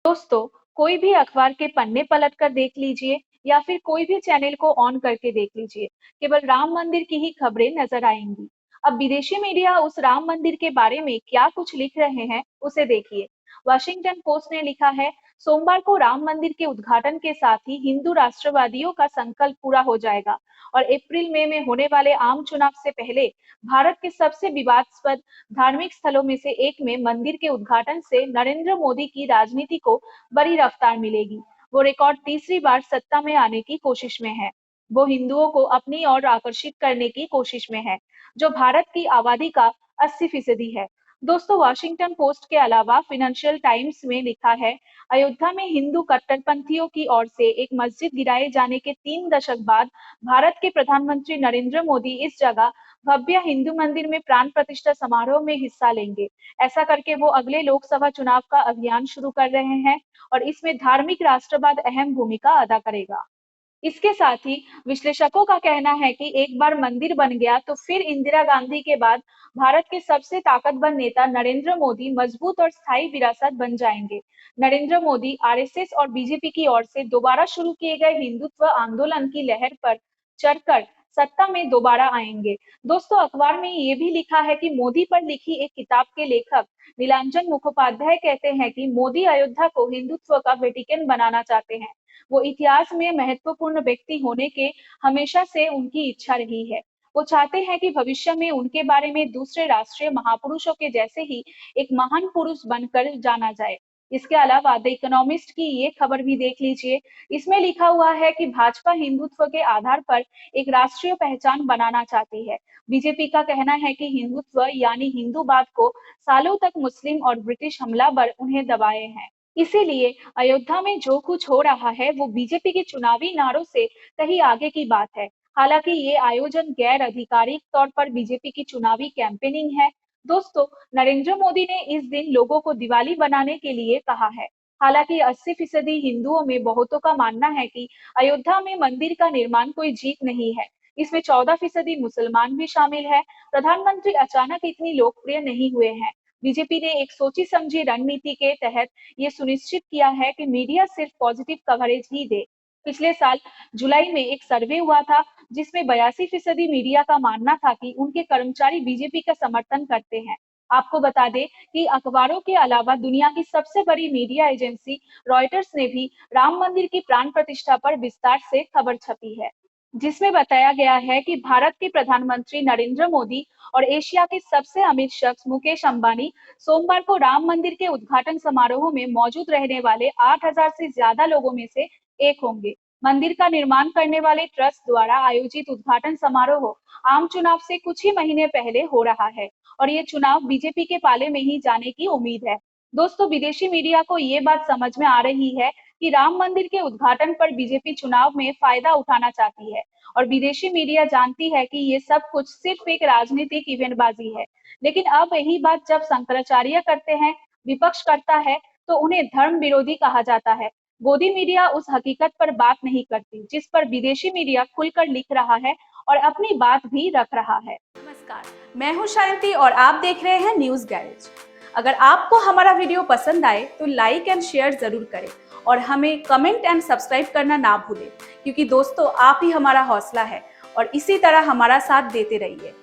दोस्तों, कोई भी अखबार के पन्ने पलट कर देख लीजिए या फिर कोई भी चैनल को ऑन करके देख लीजिए, केवल राम मंदिर की ही खबरें नजर आएंगी। अब विदेशी मीडिया उस राम मंदिर के बारे में क्या कुछ लिख रहे हैं, उसे देखिए। वाशिंगटन पोस्ट ने लिखा है, सोमवार को राम मंदिर के उद्घाटन के साथ ही हिंदू राष्ट्रवादियों का संकल्प पूरा हो जाएगा और अप्रैल मई में होने वाले आम चुनाव से पहले भारत के सबसे विवादास्पद धार्मिक स्थलों में से एक में मंदिर के उद्घाटन से नरेंद्र मोदी की राजनीति को बड़ी रफ्तार मिलेगी। वो रिकॉर्ड तीसरी बार सत्ता में आने की कोशिश में है। वो हिंदुओं को अपनी ओर आकर्षित करने की कोशिश में है, जो भारत की आबादी का 80% है। दोस्तों, वाशिंगटन पोस्ट के अलावा फाइनेंशियल टाइम्स में लिखा है, अयोध्या में हिंदू कट्टरपंथियों की ओर से एक मस्जिद गिराए जाने के 3 दशक बाद भारत के प्रधानमंत्री नरेंद्र मोदी इस जगह भव्य हिंदू मंदिर में प्राण प्रतिष्ठा समारोह में हिस्सा लेंगे। ऐसा करके वो अगले लोकसभा चुनाव का अभियान शुरू कर रहे हैं और इसमें धार्मिक राष्ट्रवाद अहम भूमिका अदा करेगा। इसके साथ ही विश्लेषकों का कहना है कि एक बार मंदिर बन गया तो फिर इंदिरा गांधी के बाद भारत के सबसे ताकतवर नेता नरेंद्र मोदी मजबूत और स्थायी विरासत बन जाएंगे। नरेंद्र मोदी आरएसएस और बीजेपी की ओर से दोबारा शुरू किए गए हिंदुत्व आंदोलन की लहर पर चढ़कर सत्ता में दोबारा आएंगे। दोस्तों, अखबार में ये भी लिखा है कि मोदी पर लिखी एक किताब के लेखक नीलांजन मुखोपाध्याय कहते हैं कि मोदी अयोध्या को हिंदुत्व का वेटिकन बनाना चाहते हैं। वो इतिहास में महत्वपूर्ण व्यक्ति होने के हमेशा से उनकी इच्छा रही है। वो चाहते हैं कि भविष्य में उनके बारे में दूसरे राष्ट्रीय महापुरुषों के जैसे ही एक महान पुरुष बनकर जाना जाए। इसके अलावा द इकोनॉमिस्ट की ये खबर भी देख लीजिए। इसमें लिखा हुआ है कि भाजपा हिंदुत्व के आधार पर एक राष्ट्रीय पहचान बनाना चाहती है। बीजेपी का कहना है कि हिंदुत्व यानी हिंदूवाद को सालों तक मुस्लिम और ब्रिटिश हमलावर उन्हें दबाए हैं। इसीलिए अयोध्या में जो कुछ हो रहा है वो बीजेपी के चुनावी नारों से कहीं आगे की बात है। हालांकि ये आयोजन गैर आधिकारिक तौर पर बीजेपी की चुनावी कैंपेनिंग है। दोस्तों, नरेंद्र मोदी ने इस दिन लोगों को दिवाली बनाने के लिए कहा है। हालांकि 80% हिंदुओं में बहुतों का मानना है कि अयोध्या में मंदिर का निर्माण कोई जीत नहीं है। इसमें 14% मुसलमान भी शामिल है। प्रधानमंत्री अचानक इतनी लोकप्रिय नहीं हुए हैं। बीजेपी ने एक सोची समझी रणनीति के तहत ये सुनिश्चित किया है कि मीडिया सिर्फ पॉजिटिव कवरेज ही दे। पिछले साल जुलाई में एक सर्वे हुआ था जिसमें 82% मीडिया का मानना था कि उनके कर्मचारी बीजेपी का समर्थन करते हैं। आपको बता दें कि अखबारों के अलावा दुनिया की सबसे बड़ी मीडिया एजेंसी रॉयटर्स ने भी राम मंदिर की प्राण प्रतिष्ठा पर विस्तार से खबर छपी है, जिसमें बताया गया है कि भारत के प्रधानमंत्री नरेंद्र मोदी और एशिया के सबसे अमीर शख्स मुकेश अंबानी सोमवार को राम मंदिर के उद्घाटन समारोह में मौजूद रहने वाले 8,000 से ज्यादा लोगों में से एक होंगे। मंदिर का निर्माण करने वाले ट्रस्ट द्वारा आयोजित उद्घाटन समारोह आम चुनाव से कुछ ही महीने पहले हो रहा है और ये चुनाव बीजेपी के पाले में ही जाने की उम्मीद है। दोस्तों, विदेशी मीडिया को ये बात समझ में आ रही है कि राम मंदिर के उद्घाटन पर बीजेपी चुनाव में फायदा उठाना चाहती है और विदेशी मीडिया जानती है कि ये सब कुछ सिर्फ एक राजनीतिक इवेंटबाजी है। लेकिन अब यही बात जब शंकराचार्य करते हैं, विपक्ष करता है, तो उन्हें धर्म विरोधी कहा जाता है। गोदी मीडिया उस हकीकत पर बात नहीं करती जिस पर विदेशी मीडिया खुलकर लिख रहा है और अपनी बात भी रख रहा है। नमस्कार, मैं हूं शांति और आप देख रहे हैं न्यूज गैरेज। अगर आपको हमारा वीडियो पसंद आए तो लाइक एंड शेयर जरूर करें और हमें कमेंट एंड सब्सक्राइब करना ना भूलें, क्योंकि दोस्तों आप ही हमारा हौसला है और इसी तरह हमारा साथ देते रहिए।